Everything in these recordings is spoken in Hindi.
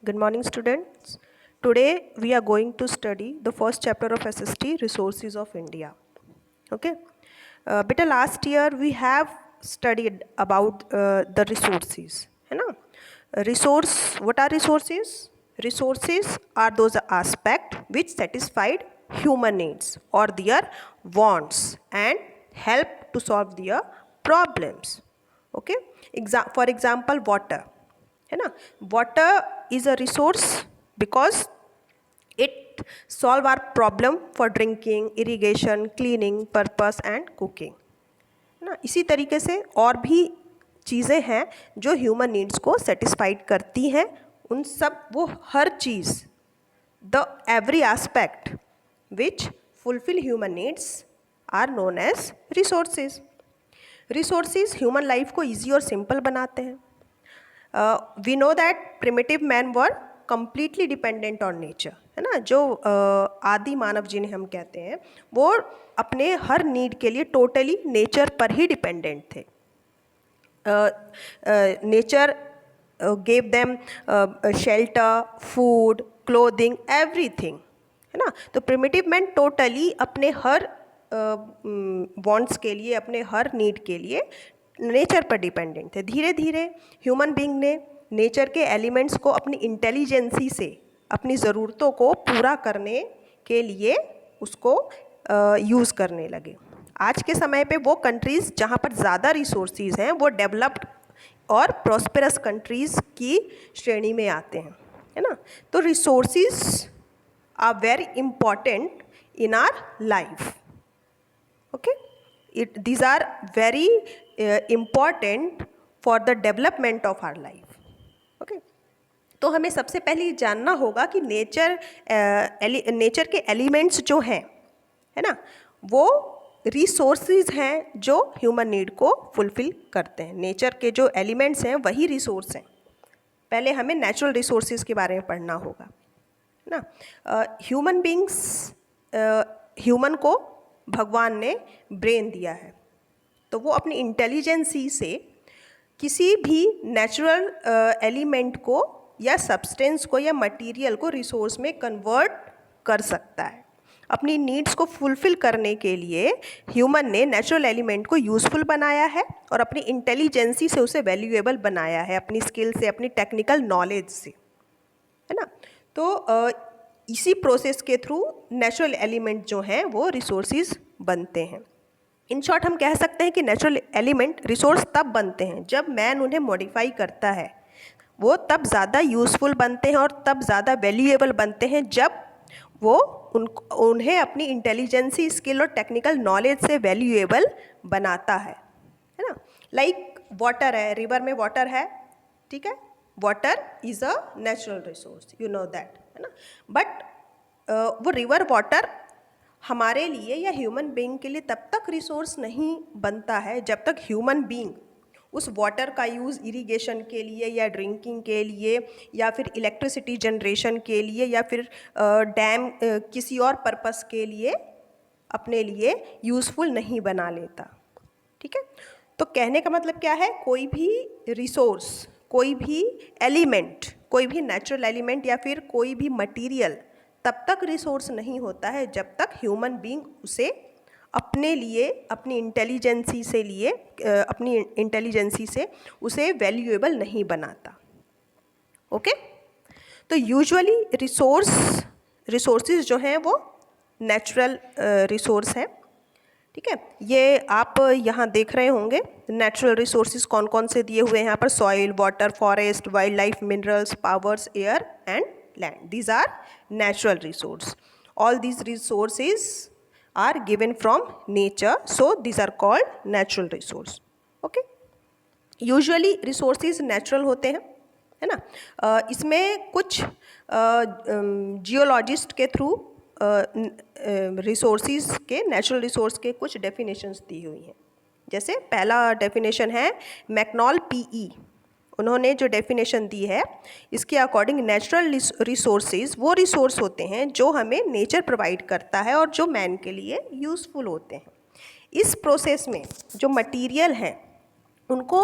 Good morning, students. Today we are going to study the first chapter of SST, Resources of India. Okay. Beta, last year we have studied about the resources. है ना? Resource, what are resources? Resources are those aspects which satisfied human needs or their wants and help to solve their problems. Okay. For example, water. है ना? Water is a resource because it solve our problem for drinking, irrigation, cleaning purpose and cooking. है ना? इसी तरीके से और भी चीज़ें हैं जो ह्यूमन नीड्स को सेटिस्फाइड करती हैं. उन सब वो हर चीज़ the every aspect which fulfil human needs are known as resources. Resources human life को ईजी और सिंपल बनाते हैं. We know that primitive man were completely dependent on nature. है ना? जो आदि मानव जिन्हें हम कहते हैं वो अपने हर नीड के लिए टोटली नेचर पर ही डिपेंडेंट थे. Nature gave them shelter, food, clothing, everything. है ना? तो प्रिमिटिव मैन टोटली अपने हर वांट्स के लिए, अपने हर नीड के लिए नेचर पर डिपेंडेंट थे. धीरे धीरे ह्यूमन बीइंग ने नेचर के एलिमेंट्स को अपनी इंटेलिजेंसी से अपनी ज़रूरतों को पूरा करने के लिए उसको यूज़ करने लगे. आज के समय पे वो कंट्रीज़ जहाँ पर ज़्यादा रिसोर्सेज हैं वो डेवलप्ड और प्रॉस्पेरस कंट्रीज़ की श्रेणी में आते हैं. है ना? तो resources are very important in our life. Okay. These are very important for the development of our life. Okay. तो हमें सबसे पहले जानना होगा कि नेचर के एलिमेंट्स जो हैं, है ना, वो रिसोर्सेज हैं जो ह्यूमन नीड को फुलफिल करते हैं. नेचर के जो एलिमेंट्स हैं वही रिसोर्स हैं. पहले हमें नेचुरल रिसोर्सेज के बारे में पढ़ना होगा. है ना? ह्यूमन बींग्स, ह्यूमन को भगवान ने ब्रेन दिया है, तो वो अपनी इंटेलिजेंसी से किसी भी नेचुरल एलिमेंट को या सब्सटेंस को या मटेरियल को रिसोर्स में कन्वर्ट कर सकता है. अपनी नीड्स को फुलफिल करने के लिए ह्यूमन ने नेचुरल एलिमेंट को यूज़फुल बनाया है और अपनी इंटेलिजेंसी से उसे वैल्यूएबल बनाया है, अपनी स्किल से, अपनी टेक्निकल नॉलेज से. है ना? तो इसी प्रोसेस के थ्रू नेचुरल एलिमेंट जो हैं वो रिसोर्सेज बनते हैं. इन शॉर्ट हम कह सकते हैं कि नेचुरल एलिमेंट रिसोर्स तब बनते हैं जब मैन उन्हें मॉडिफाई करता है. वो तब ज़्यादा यूज़फुल बनते हैं और तब ज़्यादा वैल्यूएबल बनते हैं जब वो उन्हें अपनी इंटेलिजेंसी, स्किल और टेक्निकल नॉलेज से वैल्यूएबल बनाता है. है ना? लाइक वाटर है, रिवर में वाटर है, ठीक है. Water is a natural resource, you know that. है ना? बट वो रिवर वाटर हमारे लिए या ह्यूमन बीइंग के लिए तब तक रिसोर्स नहीं बनता है जब तक ह्यूमन बीइंग उस वाटर का यूज़ इरिगेशन के लिए या ड्रिंकिंग के लिए या फिर इलेक्ट्रिसिटी जनरेशन के लिए या फिर डैम किसी और पर्पस के लिए अपने लिए यूज़फुल नहीं बना लेता. ठीक है? तो कहने का मतलब क्या है? कोई भी रिसोर्स, कोई भी एलिमेंट, कोई भी नेचुरल एलिमेंट या फिर कोई भी मटेरियल तब तक रिसोर्स नहीं होता है जब तक ह्यूमन बीइंग उसे अपने लिए, अपनी इंटेलिजेंसी से उसे वैल्यूएबल नहीं बनाता. ओके. तो यूजुअली रिसोर्सेज जो हैं वो नेचुरल रिसोर्स हैं. ठीक है? ये आप यहाँ देख रहे होंगे नेचुरल रिसोर्सेज कौन कौन से दिए हुए हैं यहाँ पर. Soil, water, forest, wildlife, minerals, powers, air and land. These are natural resource. All these resources are given from nature, so these are called natural resource. Okay. Usually resources natural होते हैं, है ना. इसमें कुछ जियोलॉजिस्ट के थ्रू रिसोर्सेज के, नेचुरल रिसोर्स के कुछ डेफिनेशंस दी हुई हैं. जैसे पहला डेफिनेशन है मैकनॉल PE. उन्होंने जो डेफिनेशन दी है इसके अकॉर्डिंग नेचुरल रिसोर्सेज वो रिसोर्स होते हैं जो हमें नेचर प्रोवाइड करता है और जो मैन के लिए यूज़फुल होते हैं. इस प्रोसेस में जो मटेरियल हैं उनको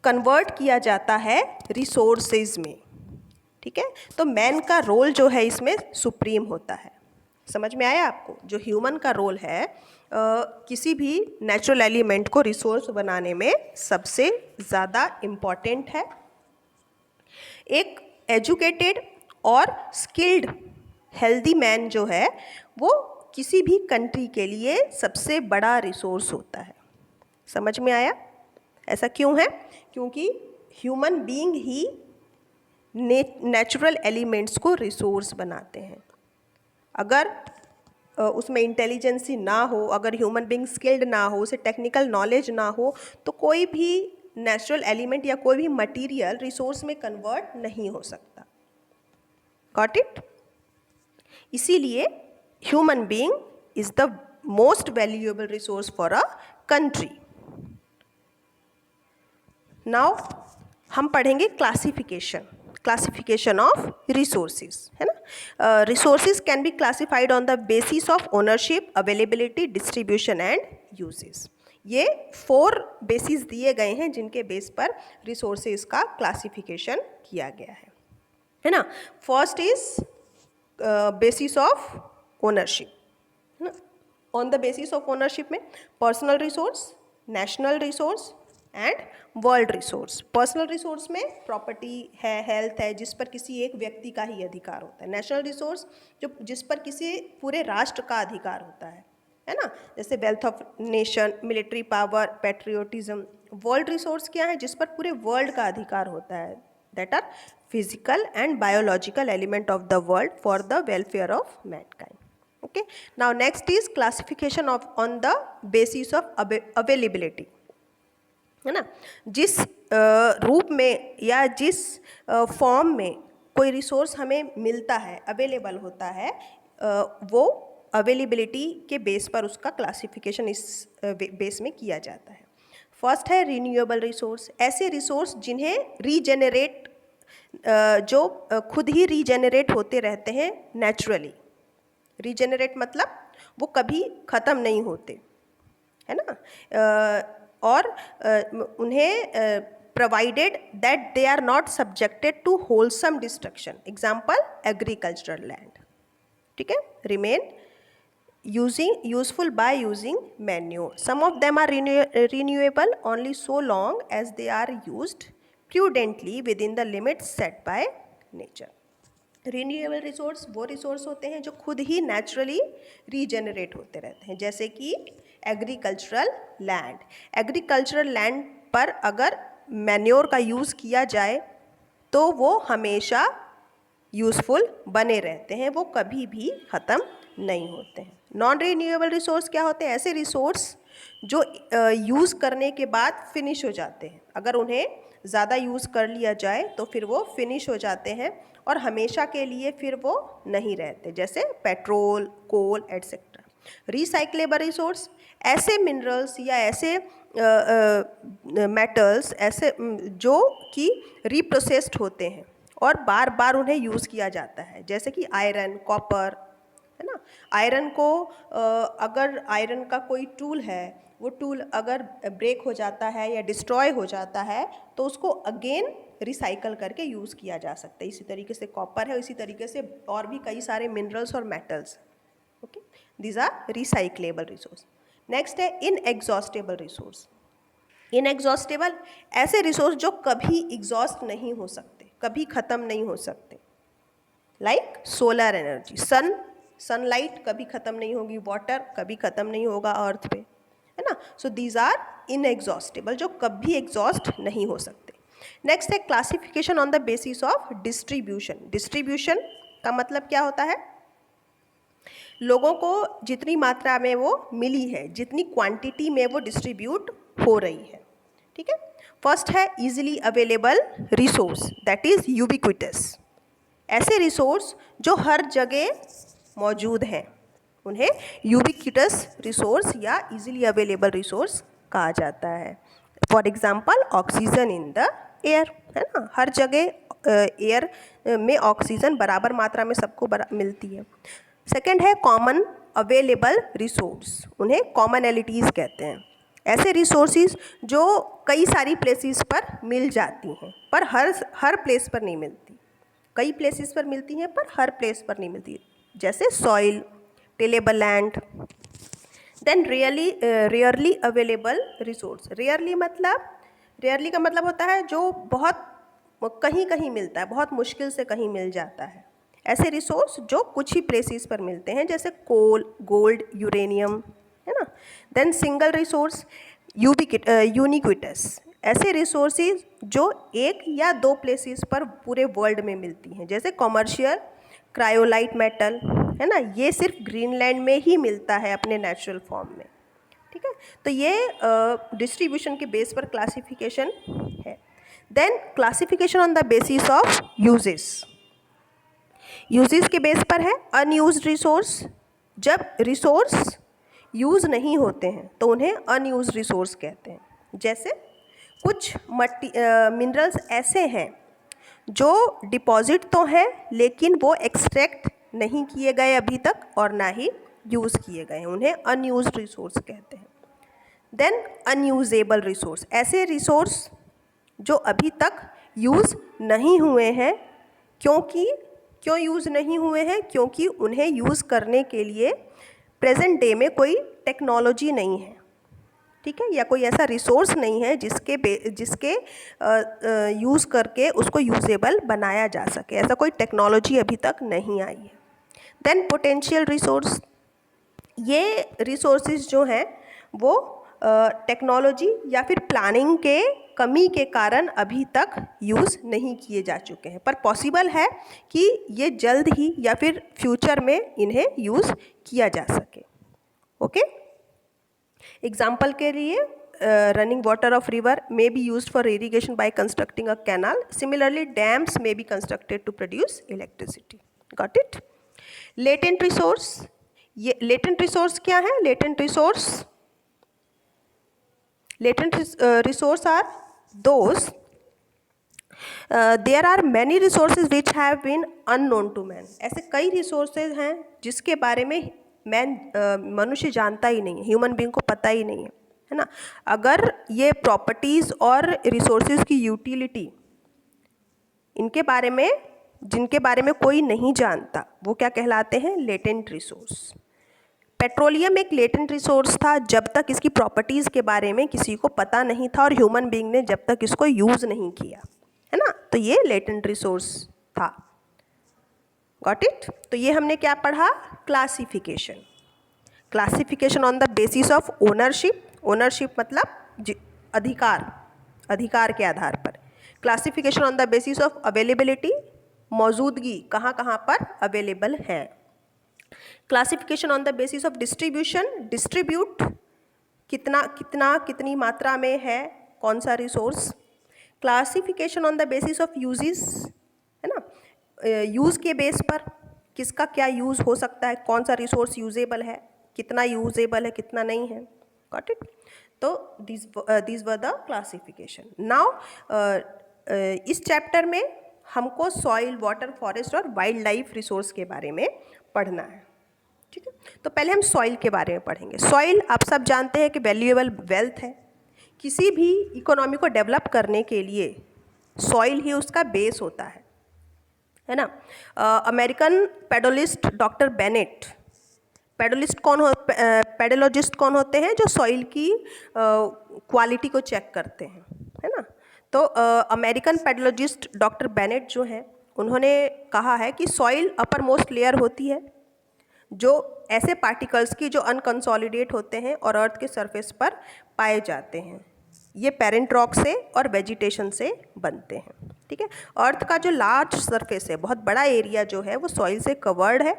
कन्वर्ट किया जाता है रिसोर्सेज में. ठीक है। तो मैन का रोल जो है इसमें सुप्रीम होता है। समझ में आया आपको? जो ह्यूमन का रोल है किसी भी नेचुरल एलिमेंट को रिसोर्स बनाने में सबसे ज़्यादा इम्पॉर्टेंट है। एक एजुकेटेड और स्किल्ड हेल्दी मैन जो है वो किसी भी कंट्री के लिए सबसे बड़ा रिसोर्स होता है। समझ में आया? ऐसा क्यों है? क्योंकि ह्यूमन बीइंग ही नेचुरल एलिमेंट्स को रिसोर्स बनाते हैं। अगर उसमें इंटेलिजेंसी ना हो, अगर ह्यूमन बीइंग स्किल्ड ना हो, उसे टेक्निकल नॉलेज ना हो, तो कोई भी नेचुरल एलिमेंट या कोई भी मटेरियल रिसोर्स में कन्वर्ट नहीं हो सकता। Got it? इसीलिए human being is the most valuable resource for a country. Now हम पढ़ेंगे क्लासिफिकेशन ऑफ रिसोर्सेज, है ना। Resources can be classified on the basis of ownership, availability, distribution and uses. ये 4 बेसिस दिए गए हैं जिनके बेस पर रिसोर्सेज का क्लासिफिकेशन किया गया है ना। First is basis of ownership, है ना। On the basis of ownership में personal resource, national resource and world resource. Personal resource में प्रॉपर्टी है, हेल्थ है, जिस पर किसी एक व्यक्ति का ही अधिकार होता है। नेशनल रिसोर्स जो जिस पर किसी पूरे राष्ट्र का अधिकार होता है ना, जैसे wealth of nation, military power, patriotism. World resource क्या है? जिस पर पूरे वर्ल्ड का अधिकार होता है, that are physical and biological element of the world for the welfare of mankind. Okay, now next is classification of on the basis of availability, है ना। जिस रूप में या जिस फॉर्म में कोई रिसोर्स हमें मिलता है, अवेलेबल होता है, वो अवेलेबिलिटी के बेस पर उसका क्लासिफिकेशन इस बेस में किया जाता है। फर्स्ट है रिन्यूएबल रिसोर्स। ऐसे रिसोर्स जिन्हें रीजेनरेट, जो खुद ही रीजेनरेट होते रहते हैं नेचुरली। रीजेनरेट मतलब वो कभी ख़त्म नहीं होते, है ना। और उन्हें provided that they are not subjected to wholesome destruction. Example agricultural land, ठीक है, remain useful by using manure. Some of them are renewable only so long as they are used prudently within the limits set by nature. Renewable resource वो रिसोर्स होते हैं जो खुद ही नेचुरली रीजेनरेट होते रहते हैं, जैसे कि एग्रीकल्चरल लैंड। एग्रीकल्चरल लैंड पर अगर मैन्योर का यूज़ किया जाए तो वो हमेशा यूज़फुल बने रहते हैं, वो कभी भी ख़त्म नहीं होते हैं। नॉन रिन्यूएबल रिसोर्स क्या होते हैं? ऐसे रिसोर्स जो यूज़ करने के बाद फिनिश हो जाते हैं। अगर उन्हें ज़्यादा यूज़ कर लिया जाए तो फिर वो फिनिश हो जाते हैं और हमेशा के लिए फिर वो नहीं रहते, जैसे पेट्रोल, कोल एट्सेट्रा। रिसाइक्लेबल रिसोर्स ऐसे मिनरल्स या ऐसे मेटल्स ऐसे जो कि रिप्रोसेस्ड होते हैं और बार बार उन्हें यूज़ किया जाता है, जैसे कि आयरन, कॉपर, है ना। आयरन को अगर आयरन का कोई टूल है, वो टूल अगर ब्रेक हो जाता है या डिस्ट्रॉय हो जाता है तो उसको अगेन रिसाइकल करके यूज़ किया जा सकता है। इसी तरीके से कॉपर है, इसी तरीके से और भी कई सारे मिनरल्स और metals. Okay, these are recyclable resource. Next है इनएग्जॉस्टेबल रिसोर्स। इनएग्जॉस्टेबल ऐसे रिसोर्स जो कभी एग्जॉस्ट नहीं हो सकते, कभी ख़त्म नहीं हो सकते, लाइक सोलर एनर्जी। सनलाइट कभी ख़त्म नहीं होगी, वाटर कभी ख़त्म नहीं होगा अर्थ पे, है ना। सो दीज आर इनएग्जॉस्टेबल, जो कभी एग्जॉस्ट नहीं हो सकते। नेक्स्ट है classification on the basis of distribution. Distribution का मतलब क्या होता है? लोगों को जितनी मात्रा में वो मिली है, जितनी क्वांटिटी में वो डिस्ट्रीब्यूट हो रही है, ठीक है। फर्स्ट है easily available resource, that is ubiquitous. ऐसे रिसोर्स जो हर जगह मौजूद हैं, उन्हें यूबिक्विटस रिसोर्स या इजीली अवेलेबल रिसोर्स कहा जाता है। For example oxygen in the air, है ना। हर जगह एयर में ऑक्सीजन बराबर मात्रा में सबको मिलती है। सेकेंड है कॉमन अवेलेबल रिसोर्स, उन्हें कॉमनैलिटीज़ कहते हैं। ऐसे रिसोर्सेज जो कई सारी प्लेसेस पर मिल जाती हैं पर हर प्लेस पर नहीं मिलती, कई प्लेसेस पर मिलती हैं पर हर प्लेस पर नहीं मिलती, जैसे soil, tillable land. Then rarely available resource. Rarely का मतलब होता है जो बहुत कहीं कहीं मिलता है, बहुत मुश्किल से कहीं मिल जाता है। ऐसे रिसोर्स जो कुछ ही प्लेसेस पर मिलते हैं, जैसे कोल, गोल्ड, यूरेनियम, है ना। Then single resource, ubiquitous. ऐसे रिसोर्सेज जो एक या दो प्लेसेस पर पूरे वर्ल्ड में मिलती हैं, जैसे कॉमर्शियल क्रायोलाइट मेटल, है ना, ये सिर्फ ग्रीनलैंड में ही मिलता है अपने नेचुरल फॉर्म में। ठीक है, तो ये डिस्ट्रीब्यूशन के बेस पर क्लासिफिकेशन है। Then classification on the basis of uses. Uses के बेस पर है अनयूज्ड रिसोर्स। जब रिसोर्स यूज़ नहीं होते हैं तो उन्हें अनयूज्ड रिसोर्स कहते हैं। जैसे कुछ मिनरल्स ऐसे हैं जो डिपॉजिट तो हैं लेकिन वो एक्सट्रैक्ट नहीं किए गए अभी तक और ना ही यूज़ किए गए हैं, उन्हें अनयूज्ड रिसोर्स कहते हैं। देन अनयूजेबल रिसोर्स, ऐसे रिसोर्स जो अभी तक यूज़ नहीं हुए हैं। क्यों यूज़ नहीं हुए हैं? क्योंकि उन्हें यूज़ करने के लिए प्रेजेंट डे में कोई टेक्नोलॉजी नहीं है, ठीक है, या कोई ऐसा रिसोर्स नहीं है जिसके यूज़ करके उसको यूजेबल बनाया जा सके। ऐसा कोई टेक्नोलॉजी अभी तक नहीं आई है। देन पोटेंशियल रिसोर्स, ये रिसोर्सेज जो हैं वो टेक्नोलॉजी या फिर प्लानिंग के कमी के कारण अभी तक यूज़ नहीं किए जा चुके हैं, पर पॉसिबल है कि ये जल्द ही या फिर फ्यूचर में इन्हें यूज़ किया जा सके। ओके, एग्जाम्पल के लिए running water of river may be used for irrigation by constructing a canal. Similarly, dams may be constructed to produce electricity. Got it? Latent resource, ये latent resource क्या है? Latent resource are those there are many resources which have been unknown to man. ऐसे कई resources हैं जिसके बारे में मनुष्य जानता ही नहीं है, ह्यूमन बीइंग को पता ही नहीं है ना। अगर ये प्रॉपर्टीज़ और रिसोर्सेज की यूटिलिटी इनके बारे में जिनके बारे में कोई नहीं जानता, वो क्या कहलाते हैं? Latent resource. पेट्रोलियम एक लेटेंट रिसोर्स था जब तक इसकी प्रॉपर्टीज़ के बारे में किसी को पता नहीं था और ह्यूमन बीइंग ने जब तक इसको यूज़ नहीं किया, है ना, तो ये लेटेंट रिसोर्स था। Got it? तो ये हमने क्या पढ़ा? Classification. Classification on the basis of ownership. Ownership मतलब अधिकार के आधार पर। Classification on the basis of availability, मौजूदगी, कहाँ कहाँ पर अवेलेबल है। Classification on the basis of distribution, distribute कितनी मात्रा में है कौन सा resource. Classification on the basis of uses, है ना, यूज़ के बेस पर किसका क्या यूज़ हो सकता है, कौन सा रिसोर्स यूजेबल है, कितना यूजेबल है, कितना नहीं है। Got it? तो this were the classification. Now इस चैप्टर में हमको सॉइल, वाटर, फॉरेस्ट और वाइल्ड लाइफ रिसोर्स के बारे में पढ़ना है। ठीक है, तो पहले हम सॉइल के बारे में पढ़ेंगे। सॉइल आप सब जानते हैं कि वैल्यूएबल वेल्थ है। किसी भी इकोनॉमी को डेवलप करने के लिए सॉइल ही उसका बेस होता है ना। अमेरिकन पेडोलिस्ट डॉक्टर बेनेट, पेडोलॉजिस्ट कौन होते हैं? जो सॉइल की क्वालिटी को चेक करते हैं, है ना। तो अमेरिकन पेडोलॉजिस्ट डॉक्टर बेनेट जो हैं, उन्होंने कहा है कि सॉइल अपर मोस्ट लेयर होती है जो ऐसे पार्टिकल्स की जो अनकंसोलिडेट होते हैं और अर्थ के सरफेस पर पाए जाते हैं। ये पेरेंट रॉक से और वेजिटेशन से बनते हैं। ठीक है, अर्थ का जो लार्ज सरफेस है, बहुत बड़ा एरिया जो है वो सॉइल से कवर्ड है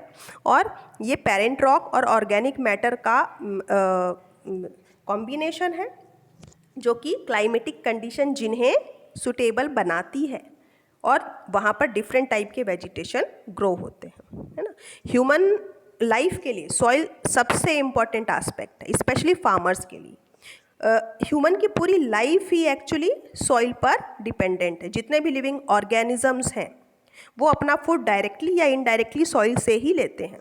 और ये पेरेंट रॉक और ऑर्गेनिक मैटर का कॉम्बिनेशन है जो कि क्लाइमेटिक कंडीशन जिन्हें सुटेबल बनाती है और वहाँ पर डिफरेंट टाइप के वेजिटेशन ग्रो होते हैं, है ना। ह्यूमन लाइफ के लिए सॉइल सबसे इम्पॉर्टेंट एस्पेक्ट है, स्पेशली फार्मर्स के लिए। ह्यूमन की पूरी लाइफ ही एक्चुअली सॉइल पर डिपेंडेंट है। जितने भी लिविंग ऑर्गेनिजम्स हैं वो अपना फूड डायरेक्टली या इनडायरेक्टली सॉइल से ही लेते हैं।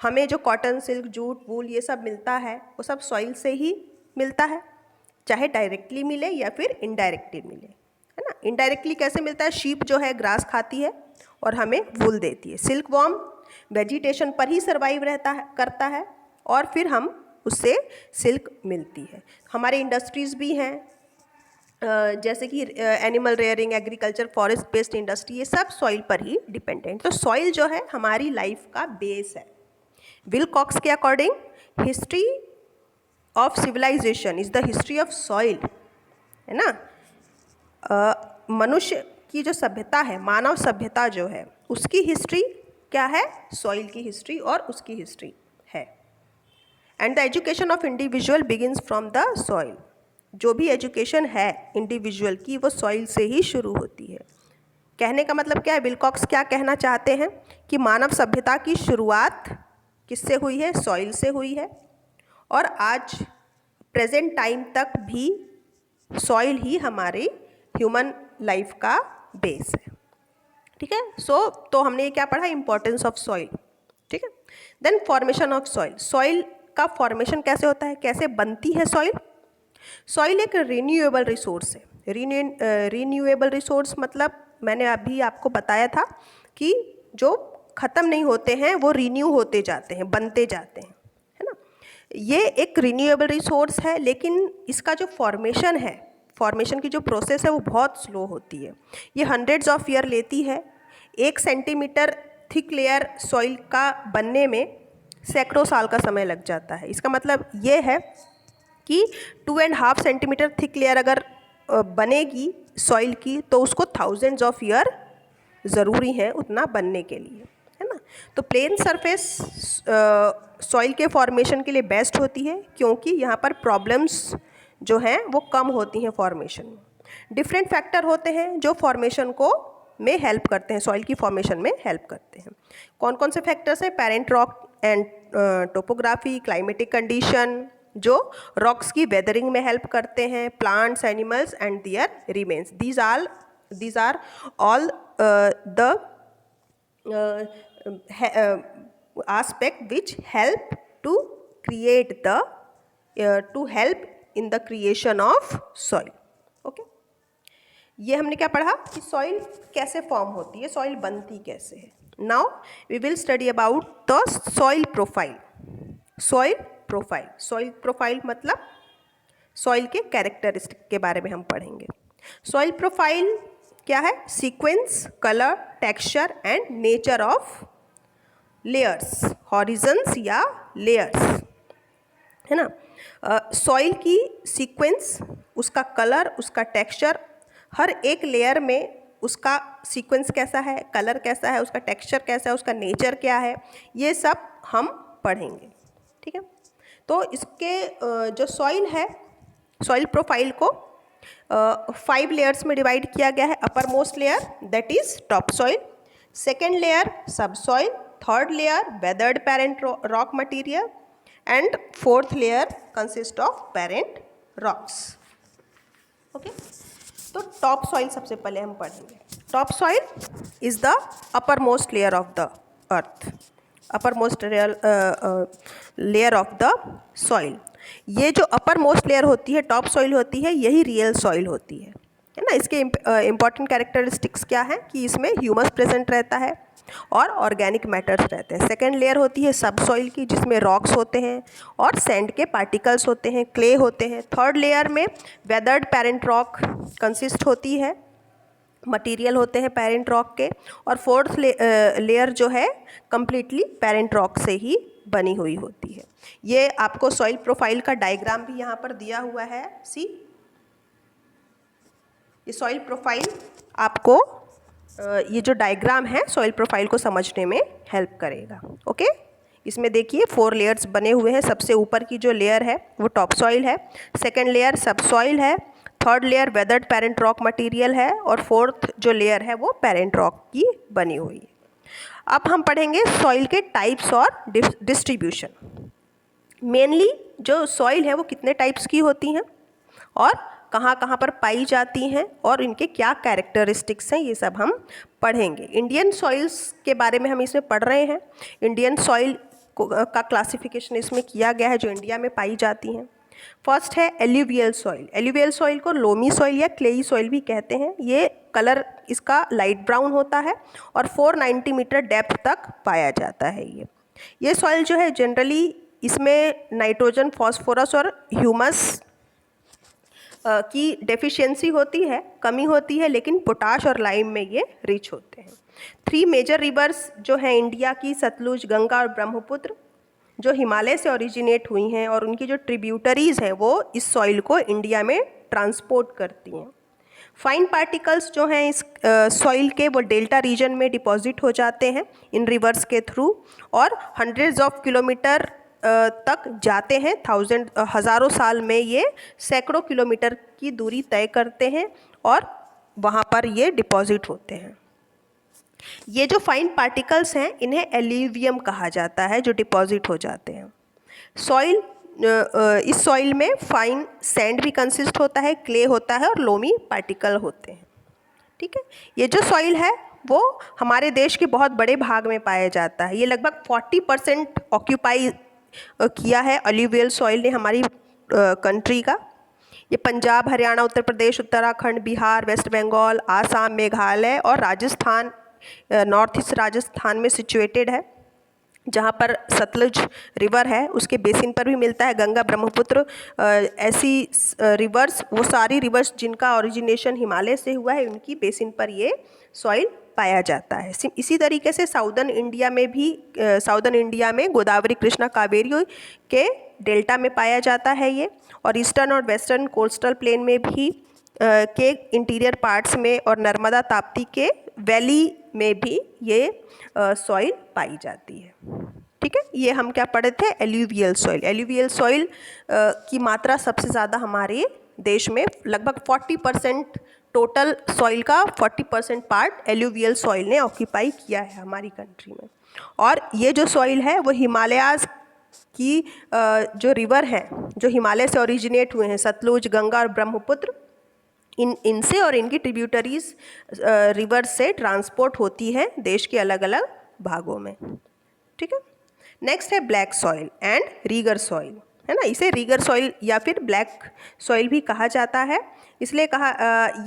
हमें जो कॉटन, सिल्क, जूट, वूल ये सब मिलता है वो सब सॉइल से ही मिलता है, चाहे डायरेक्टली मिले या फिर इनडायरेक्टली मिले, है ना। इनडायरेक्टली कैसे मिलता है? शीप जो है ग्रास खाती है और हमें वूल देती है। सिल्क वॉर्म वेजिटेशन पर ही सर्वाइव करता है और फिर हम उससे सिल्क मिलती है। हमारे इंडस्ट्रीज़ भी हैं जैसे कि animal rearing, agriculture, forest based industry, ये सब सॉइल पर ही डिपेंडेंट। तो सॉइल जो है हमारी लाइफ का बेस है। विलकॉक्स के according history of civilization is the history of soil, है ना। मनुष्य की जो सभ्यता है, मानव सभ्यता जो है, उसकी हिस्ट्री क्या है? सॉइल की हिस्ट्री और उसकी हिस्ट्री है। And the education of individual begins from the soil. जो भी एजुकेशन है इंडिविजुअल की वो सॉइल से ही शुरू होती है। कहने का मतलब क्या है? विलकॉक्स क्या कहना चाहते हैं कि मानव सभ्यता की शुरुआत किससे हुई है? सॉइल से हुई है और आज प्रेजेंट टाइम तक भी सॉइल ही हमारे ह्यूमन लाइफ का बेस है। ठीक है। तो हमने ये क्या पढ़ा? Importance of soil. ठीक है। Then formation of soil. Soil का फॉर्मेशन कैसे होता है? कैसे बनती है सॉइल? सॉइल एक रिन्यूएबल रिसोर्स है। रिन्यूएबल रिसोर्स मतलब मैंने अभी आपको बताया था कि जो ख़त्म नहीं होते हैं वो रिन्यू होते जाते हैं, बनते जाते हैं, है ना। ये एक रिन्यूएबल रिसोर्स है, लेकिन इसका जो फॉर्मेशन है, फॉर्मेशन की जो प्रोसेस है वो बहुत स्लो होती है। ये हंड्रेड्स ऑफ ईयर लेती है। 1 सेंटीमीटर थिक लेयर सॉइल का बनने में सैकड़ों साल का समय लग जाता है। इसका मतलब ये है कि 2.5 सेंटीमीटर थिक लेयर अगर बनेगी सॉइल की तो उसको थाउजेंड्स ऑफ ईयर ज़रूरी है उतना बनने के लिए, है ना। तो प्लेन सरफेस सॉइल के फॉर्मेशन के लिए बेस्ट होती है क्योंकि यहाँ पर प्रॉब्लम्स जो हैं वो कम होती हैं फॉर्मेशन में। डिफरेंट फैक्टर होते हैं जो फॉर्मेशन को में हेल्प करते हैं, सॉइल की फॉर्मेशन में हेल्प करते हैं। कौन कौन से फैक्टर्स हैं? Parent rock and topography, climatic condition जो रॉक्स की वेदरिंग में हेल्प करते हैं, plants, animals and their remains. These are all the aspect which help to create the to help in the creation of soil. Okay, ये हमने क्या पढ़ा कि सॉइल कैसे फॉर्म होती है, सॉइल बनती कैसे है। Now we will study about the soil profile. Soil profile मतलब सॉइल के कैरेक्टरिस्टिक के बारे में हम पढ़ेंगे। सॉइल प्रोफाइल क्या है? Sequence, colour, texture and nature of layers, horizons या लेयर्स, है ना। सॉइल की सीक्वेंस, उसका कलर, उसका टेक्सचर, हर एक लेयर में उसका सीक्वेंस कैसा है, कलर कैसा है, उसका टेक्सचर कैसा है, उसका नेचर क्या है, ये सब हम पढ़ेंगे। ठीक है। तो इसके जो सॉइल है, सॉइल प्रोफाइल को 5 लेयर्स में डिवाइड किया गया है। Upper most layer that is top soil, second layer sub soil, third layer weathered parent rock material and fourth layer consist of parent rocks. Okay, तो टॉप सॉइल सबसे पहले हम पढ़ेंगे। Top soil is the upper most layer of the earth, upper most layer of the soil. ये जो अपर मोस्ट लेयर होती है, टॉप सॉइल होती है, यही रियल सॉइल होती है ना। इसके इम्पॉर्टेंट कैरेक्टरिस्टिक्स क्या है कि इसमें ह्यूमस प्रेजेंट रहता है और ऑर्गेनिक मैटर्स रहते हैं। सेकेंड लेयर होती है सब सॉइल की, जिसमें रॉक्स होते हैं और सैंड के पार्टिकल्स होते हैं, क्ले होते हैं। थर्ड लेयर में वेदर्ड पेरेंट रॉक कंसिस्ट होती है, मटेरियल होते हैं पेरेंट रॉक के। और फोर्थ लेयर जो है कम्प्लीटली पेरेंट रॉक से ही बनी हुई होती है। ये आपको सॉइल प्रोफाइल का डायग्राम भी यहाँ पर दिया हुआ है। सी, ये सॉइल प्रोफाइल आपको ये जो डायग्राम है सॉइल प्रोफाइल को समझने में हेल्प करेगा। ओके, इसमें देखिए 4 लेयर्स बने हुए हैं। सबसे ऊपर की जो लेयर है वो टॉप सॉइल है, सेकेंड लेयर सब सॉइल है, third layer weathered parent rock material है और फोर्थ जो लेयर है वो पेरेंट रॉक की बनी हुई है। अब हम पढ़ेंगे सॉइल के टाइप्स और डिस्ट्रीब्यूशन। मेनली जो सॉइल है वो कितने टाइप्स की होती हैं और कहाँ कहाँ पर पाई जाती हैं और इनके क्या कैरेक्टरिस्टिक्स हैं, ये सब हम पढ़ेंगे। इंडियन सॉइल्स के बारे में हम इसमें पढ़ रहे हैं। इंडियन सॉइल का क्लासिफिकेशन इसमें किया गया है जो इंडिया में पाई जाती हैं। फर्स्ट है एल्यूवियल सॉइल। एल्यूवियल सॉइल को लोमी सॉइल या क्लेई सॉइल भी कहते हैं। ये कलर इसका लाइट ब्राउन होता है और 490 मीटर डेप्थ तक पाया जाता है। ये सॉइल जो है जनरली इसमें नाइट्रोजन, फॉस्फोरस और ह्यूमस की डेफिशिएंसी होती है, कमी होती है, लेकिन पोटाश और लाइम में ये रिच होते हैं। 3 मेजर रिवर्स जो हैं इंडिया की, सतलुज, गंगा और ब्रह्मपुत्र, जो हिमालय से ओरिजिनेट हुई हैं और उनकी जो ट्रिब्यूटरीज़ हैं वो इस सॉइल को इंडिया में ट्रांसपोर्ट करती हैं। फाइन पार्टिकल्स जो हैं इस सॉइल के वो डेल्टा रीजन में डिपॉजिट हो जाते हैं इन रिवर्स के थ्रू और हंड्रेड्स ऑफ किलोमीटर तक जाते हैं। हज़ारों साल में ये सैकड़ों किलोमीटर की दूरी तय करते हैं और वहाँ पर ये डिपॉजिट होते हैं। ये जो फाइन पार्टिकल्स हैं इन्हें एल्यूवियम कहा जाता है, जो डिपॉजिट हो जाते हैं। सॉइल इस सॉइल में फाइन सैंड भी कंसिस्ट होता है, क्ले होता है और लोमी पार्टिकल होते हैं। ठीक है, ये जो सॉइल है वो हमारे देश के बहुत बड़े भाग में पाया जाता है। ये लगभग 40% ऑक्यूपाई किया है एल्यूवियल सॉइल ने हमारी कंट्री का। ये पंजाब, हरियाणा, उत्तर प्रदेश, उत्तराखंड, बिहार, वेस्ट बंगाल, आसाम, मेघालय और राजस्थान, नॉर्थ ईस्ट राजस्थान में सिचुएटेड है, जहाँ पर सतलुज रिवर है उसके बेसिन पर भी मिलता है। गंगा, ब्रह्मपुत्र ऐसी रिवर्स, वो सारी रिवर्स जिनका ओरिजिनेशन हिमालय से हुआ है, उनकी बेसिन पर ये सॉइल पाया जाता है। इसी तरीके से साउदर्न इंडिया में गोदावरी, कृष्णा, कावेरी के डेल्टा में पाया जाता है ये, और ईस्टर्न और वेस्टर्न कोस्टल प्लेन में भी के इंटीरियर पार्ट्स में और नर्मदा, ताप्ती के वैली में भी ये सॉइल पाई जाती है। ठीक है, ये हम क्या पढ़े थे, एल्यूवियल सॉइल। एल्यूवियल सॉइल की मात्रा सबसे ज़्यादा हमारे देश में, लगभग 40% टोटल सॉइल का 40% पार्ट एल्यूवियल सॉइल ने ऑक्यूपाई किया है हमारी कंट्री में। और ये जो सॉइल है वो हिमालयाज़ की जो रिवर हैं, जो हिमालय से ओरिजिनेट हुए हैं, सतलुज, गंगा और ब्रह्मपुत्र, इनसे और इनकी ट्रिब्यूटरीज रिवर से ट्रांसपोर्ट होती है देश के अलग अलग भागों में। ठीक है, नेक्स्ट है black soil and rigger soil, है ना। इसे रीगर सॉइल या फिर ब्लैक सॉइल भी कहा जाता है। इसलिए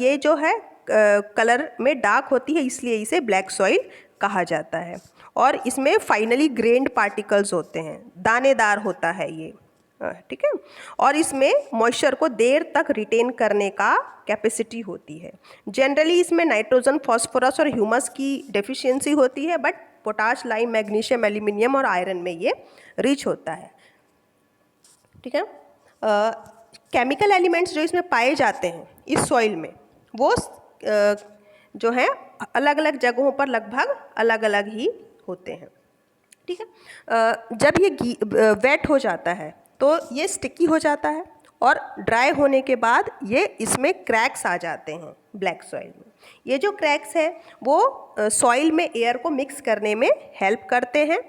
ये जो है कलर में डार्क होती है, इसलिए इसे ब्लैक सॉइल कहा जाता है। और इसमें फाइनली ग्रेन्ड पार्टिकल्स होते हैं, दानेदार होता है ये। ठीक है, और इसमें मॉइस्चर को देर तक रिटेन करने का कैपेसिटी होती है। जनरली इसमें नाइट्रोजन, फॉस्फोरस और ह्यूमस की डेफिशिएंसी होती है, but potash, lime, magnesium, aluminium और आयरन में ये रिच होता है। ठीक है, केमिकल एलिमेंट्स जो इसमें पाए जाते हैं इस सॉइल में, वो जो है अलग अलग जगहों पर लगभग अलग अलग ही होते हैं। ठीक है, जब ये वेट हो जाता है तो ये स्टिकी हो जाता है और ड्राई होने के बाद ये इसमें क्रैक्स आ जाते हैं ब्लैक सॉइल में। ये जो क्रैक्स हैं वो सॉइल में एयर को मिक्स करने में हेल्प करते हैं।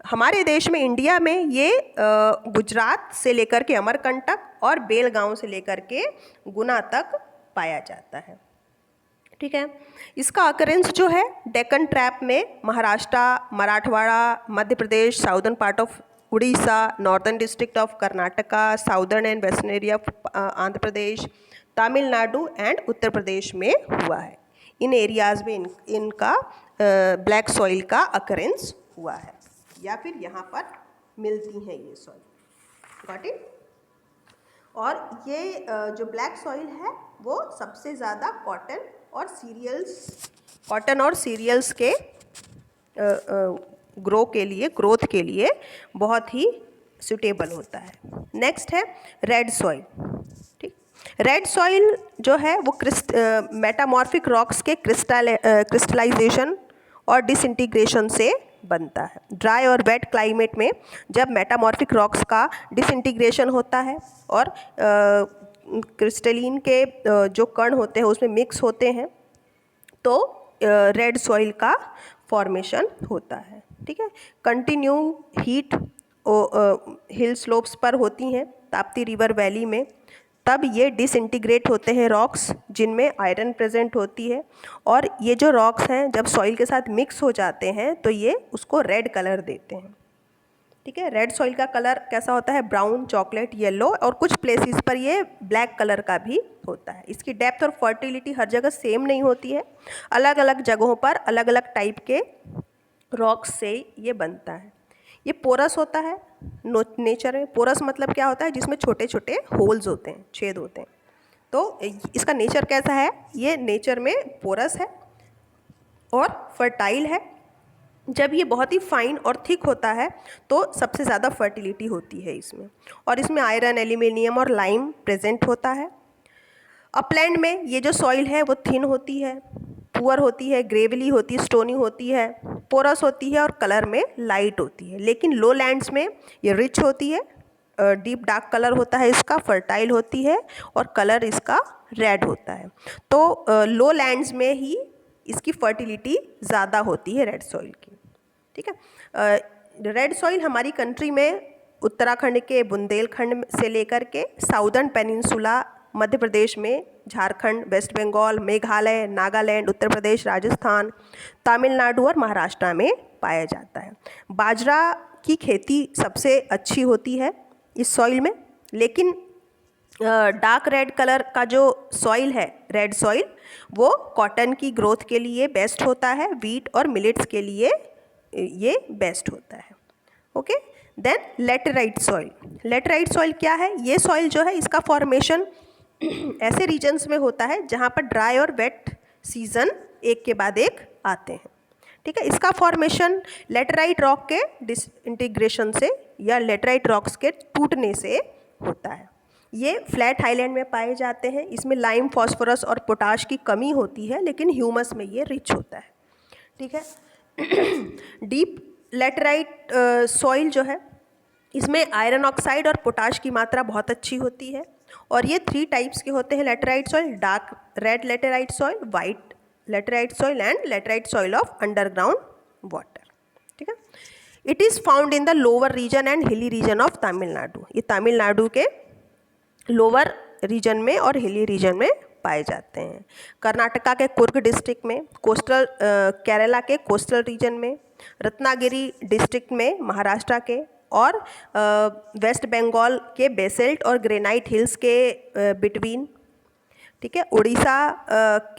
हमारे देश में, इंडिया में, ये गुजरात से लेकर के अमरकंटक और बेलगांव से लेकर के गुना तक पाया जाता है। ठीक है, इसका अकरेंस जो है डेक्कन ट्रैप में Maharashtra, Marathwada, Madhya Pradesh, southern part of Orissa, northern district of Karnataka, southern and western area of Andhra Pradesh, Tamil Nadu and Uttar Pradesh में हुआ है। इन एरियाज़ में इनका ब्लैक सॉइल का अकरेंस हुआ है, या फिर यहाँ पर मिलती हैं ये सॉइल। Got it. और ये जो ब्लैक सॉइल है वो सबसे ज़्यादा कॉटन और सीरियल्स के ग्रोथ के लिए बहुत ही सुटेबल होता है। नेक्स्ट है रेड सॉइल। ठीक, रेड सॉइल जो है वो मेटामॉर्फिक रॉक्स के क्रिस्टलाइजेशन और डिसइंटीग्रेशन से बनता है। ड्राई और वेट क्लाइमेट में जब मेटामॉर्फिक रॉक्स का डिसइंटीग्रेशन होता है और क्रिस्टलिन के जो कण होते हैं उसमें मिक्स होते हैं, तो रेड सॉइल का फॉर्मेशन होता है। ठीक है, कंटिन्यू हीट हिल स्लोप्स पर होती हैं ताप्ती रिवर वैली में, तब ये डिसइंटीग्रेट होते हैं रॉक्स जिनमें आयरन प्रेजेंट होती है, और ये जो रॉक्स हैं जब सॉइल के साथ मिक्स हो जाते हैं तो ये उसको रेड कलर देते हैं। ठीक है। रेड सॉइल का कलर कैसा होता है, ब्राउन, चॉकलेट, येलो, और कुछ प्लेसेस पर ये ब्लैक कलर का भी होता है। इसकी डेप्थ और फर्टिलिटी हर जगह सेम नहीं होती है, अलग अलग जगहों पर अलग अलग टाइप के रॉक्स से ये बनता है। ये पोरस होता है नेचर में। पोरस मतलब क्या होता है, जिसमें छोटे छोटे होल्स होते हैं, छेद होते हैं। तो इसका नेचर कैसा है, ये नेचर में पोरस है और फर्टाइल है। जब ये बहुत ही फाइन और थिक होता है तो सबसे ज़्यादा फर्टिलिटी होती है इसमें, और इसमें आयरन, एल्यूमिनियम और लाइम प्रेजेंट होता है। अपलैंड में ये जो सॉइल है वो थिन होती है, पुअर होती है, ग्रेवली होती है, स्टोनी होती है, पोरस होती है और कलर में लाइट होती है। लेकिन लो लैंड्स में ये रिच होती है, डीप डार्क कलर होता है इसका, फर्टाइल होती है और कलर इसका रेड होता है। तो लो लैंड्स में ही इसकी फर्टिलिटी ज़्यादा होती है रेड सॉइल की। ठीक है। रेड सॉइल हमारी कंट्री में उत्तराखंड के बुंदेलखंड से लेकर के साउदर्न पेनिनसुला, मध्य प्रदेश में, झारखंड, वेस्ट बंगाल, मेघालय, नागालैंड, उत्तर प्रदेश, राजस्थान, तमिलनाडु और महाराष्ट्र में पाया जाता है। बाजरा की खेती सबसे अच्छी होती है इस सॉइल में, लेकिन डार्क रेड कलर का जो सॉइल है, रेड सॉइल, वो कॉटन की ग्रोथ के लिए बेस्ट होता है, वीट और मिलेट्स के लिए ये बेस्ट होता है। Okay. Then laterite soil. Laterite soil क्या है, ये सॉइल जो है इसका फॉर्मेशन ऐसे रीजन्स में होता है जहाँ पर ड्राई और वेट सीजन एक के बाद एक आते हैं। ठीक है। इसका फॉर्मेशन लेटेराइट रॉक के डिसइंटीग्रेशन से या लेटेराइट रॉक्स के टूटने से होता है। ये फ्लैट हाईलैंड में पाए जाते हैं। इसमें लाइम, फॉस्फोरस और पोटाश की कमी होती है, लेकिन ह्यूमस में ये रिच होता है। ठीक है। डीप लेटेराइट सॉइल जो है, इसमें आयरन ऑक्साइड और पोटाश की मात्रा बहुत अच्छी होती है, और ये 3 टाइप्स के होते हैं laterite soil: dark red laterite soil, white laterite soil and laterite soil of underground water. ठीक है। It is found in the lower reason and hilly region of Tamil Nadu. ये तमिलनाडु के लोअर रीजन में और हिली रीजन में पाए जाते हैं। कर्नाटका के कुर्ग डिस्ट्रिक्ट में, कोस्टल केरला के कोस्टल रीजन में, रत्नागिरी डिस्ट्रिक्ट में महाराष्ट्र के, और वेस्ट बंगाल के बेसेल्ट और ग्रेनाइट हिल्स के बिटवीन। ठीक है। उड़ीसा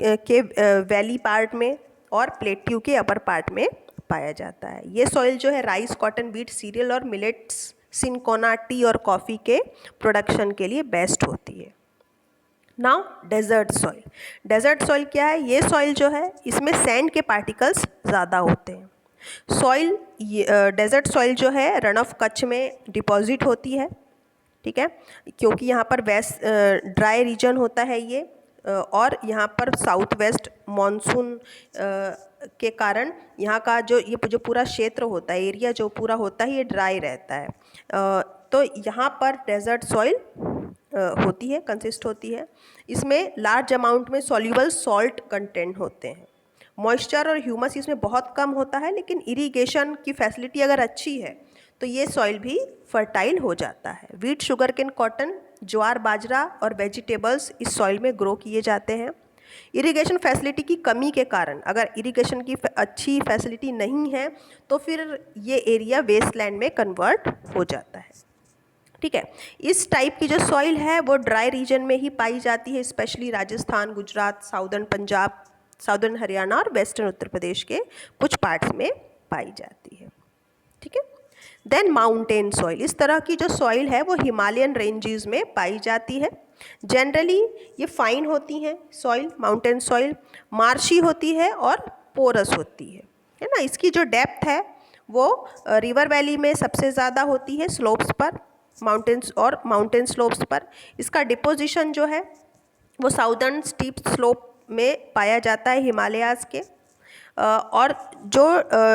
के वैली पार्ट में और प्लेट्यू के अपर पार्ट में पाया जाता है। ये सॉइल जो है राइस, कॉटन, व्हीट, सीरियल और मिलेट्स, सिनकोना, टी और कॉफ़ी के प्रोडक्शन के लिए बेस्ट होती है। Now desert soil. Desert soil क्या है, ये सॉइल जो है इसमें सैंड के पार्टिकल्स ज़्यादा होते हैं। सॉइल, डेजर्ट सॉइल जो है रन ऑफ कच्छ में डिपॉजिट होती है। ठीक है। क्योंकि यहाँ पर वेस्ट ड्राई रीजन होता है ये, और यहाँ पर साउथ वेस्ट मानसून के कारण यहाँ का जो पूरा क्षेत्र होता है, एरिया जो पूरा होता है, ये ड्राई रहता है। तो यहाँ पर डेजर्ट सॉइल होती है, कंसिस्ट होती है। इसमें लार्ज अमाउंट में सॉल्यूबल सॉल्ट कंटेंट होते हैं। मॉइस्चर और ह्यूमस इसमें बहुत कम होता है, लेकिन इरिगेशन की फैसिलिटी अगर अच्छी है तो ये सॉइल भी फर्टाइल हो जाता है। वीट, शुगरकेन, कॉटन, ज्वार, बाजरा और वेजिटेबल्स इस सॉइल में ग्रो किए जाते हैं। इरिगेशन फैसिलिटी की कमी के कारण, अगर इरिगेशन की अच्छी फैसिलिटी नहीं है तो फिर ये एरिया वेस्टलैंड में कन्वर्ट हो जाता है। ठीक है। इस टाइप की जो सॉइल है वो ड्राई रीजन में ही पाई जाती है, specially Rajasthan, Gujarat, southern Punjab, southern Haryana और वेस्टर्न उत्तर प्रदेश के कुछ पार्ट्स में पाई जाती है। ठीक है। Then mountain soil. इस तरह की जो सॉइल है वो हिमालयन रेंजेस में पाई जाती है। जनरली ये फाइन होती हैं सॉइल, माउंटेन सॉइल, मार्शी होती है और पोरस होती है ना। इसकी जो डेप्थ है वो रिवर वैली में सबसे ज़्यादा होती है, स्लोप्स पर, माउंटेन्स और माउंटेन स्लोप्स पर। इसका डिपोजिशन जो है वो साउदर्न स्टीप स्लोप में पाया जाता है, हिमालयाज़ के। और जो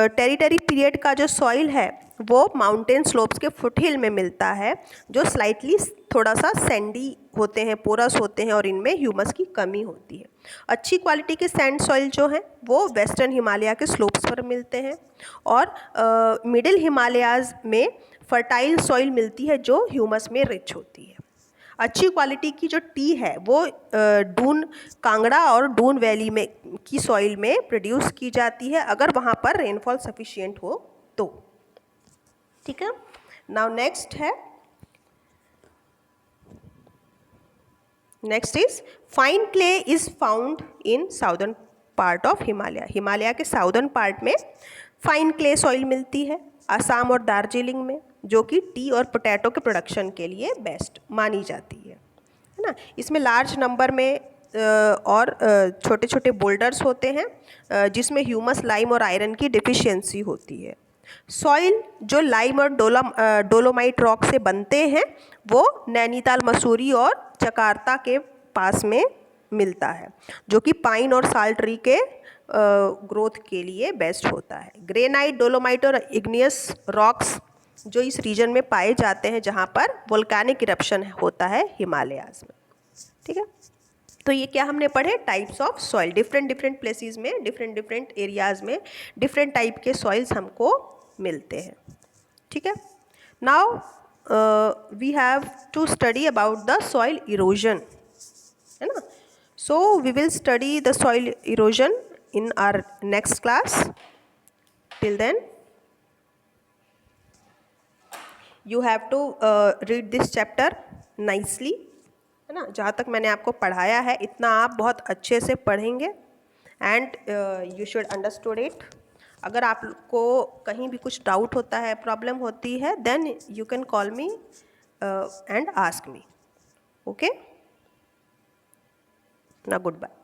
टेरिटरी पीरियड का जो सॉइल है वो माउंटेन स्लोप्स के फुटहिल में मिलता है, जो स्लाइटली थोड़ा सा सैंडी होते हैं, पोरस होते हैं, और इनमें ह्यूमस की कमी होती है। अच्छी क्वालिटी के सैंड सॉइल जो हैं वो वेस्टर्न हिमालय के स्लोप्स पर मिलते हैं, और मिडिल हिमालयाज़ में फर्टाइल सॉइल मिलती है जो ह्यूमस में रिच होती है। अच्छी क्वालिटी की जो टी है वो डून, कांगड़ा और डून वैली में की सॉइल में प्रोड्यूस की जाती है, अगर वहाँ पर रेनफॉल सफिशिएंट हो तो। ठीक है। नाउ नेक्स्ट है, next is fine clay is found in southern part of Himalaya. Himalaya के साउदर्न पार्ट में फाइन क्ले सॉइल मिलती है, असम और दार्जिलिंग में, जो कि टी और पोटैटो के प्रोडक्शन के लिए बेस्ट मानी जाती है ना। इसमें लार्ज नंबर में और छोटे छोटे बोल्डर्स होते हैं जिसमें ह्यूमस, लाइम और आयरन की डिफिशियंसी होती है। सॉइल जो लाइम और डोलोमाइट रॉक से बनते हैं वो नैनीताल, मसूरी और जकार्ता के पास में मिलता है, जो कि पाइन और साल ट्री के ग्रोथ के लिए बेस्ट होता है। ग्रेनाइट, डोलोमाइट और इग्नियस रॉक्स जो इस रीजन में पाए जाते हैं जहाँ पर वोल्केनिक इरप्शन होता है हिमालयाज़ में। ठीक है, तो ये क्या हमने पढ़े, types of soil. Different different places में, डिफरेंट डिफरेंट एरियाज़ में डिफरेंट टाइप के सॉइल्स हमको मिलते हैं। ठीक है, now we have to study about the soil erosion, है ना। So we will study the soil erosion in our next class. Till then you have to read this chapter nicely, है ना। जहाँ तक मैंने आपको पढ़ाया है इतना आप बहुत अच्छे से पढ़ेंगे and you should understood it. अगर आपको कहीं भी कुछ डाउट होता है, प्रॉब्लम होती है, then you can call me and ask me. Okay, ना गुड बाय।